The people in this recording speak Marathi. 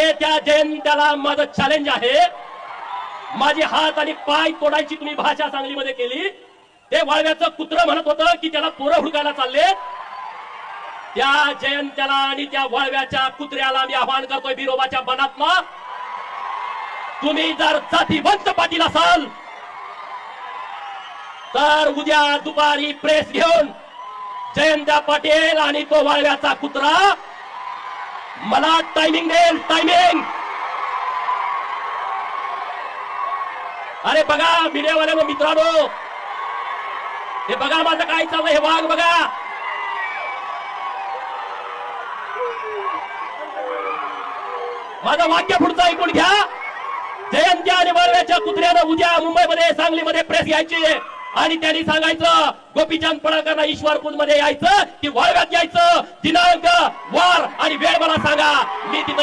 त्यामुळे त्या जयंत्याला माझं चॅलेंज आहे, माझे हात आणि पाय तोडायची तुम्ही भाषा सांगलीमध्ये केली. ते वाळव्याचं कुत्र म्हणत होतं की त्याला पोरं हुडकायला चालले. त्या जयंत्याला आणि त्या वाळव्याच्या कुत्र्याला मी आवाहन करतोय बिरोबाच्या बनातला, तुम्ही जर जातीवंत पाटील असाल तर उद्या दुपारी प्रेस घेऊन जयंत्या पाटील आणि तो वाळव्याचा कुत्रा मला टायमिंग देईल. टायमिंग अरे बघा मीडियावाल्या मित्रांनो, हे बघा माझं काय चाललंय, हे वाघ बघा. माझं वाक्य पुढचं ऐकून घ्या. जयंत्या आणि वाळव्याच्या कुत्र्यानं उद्या मुंबईमध्ये सांगलीमध्ये प्रेस घ्यायची आणि त्यांनी सांगायचं गोपीचंद पडळकरला ईश्वरपूर मध्ये यायचं की वाळव्यात यायचं, दिनांक वार आणि वेळ मला सांगा, मी तिथं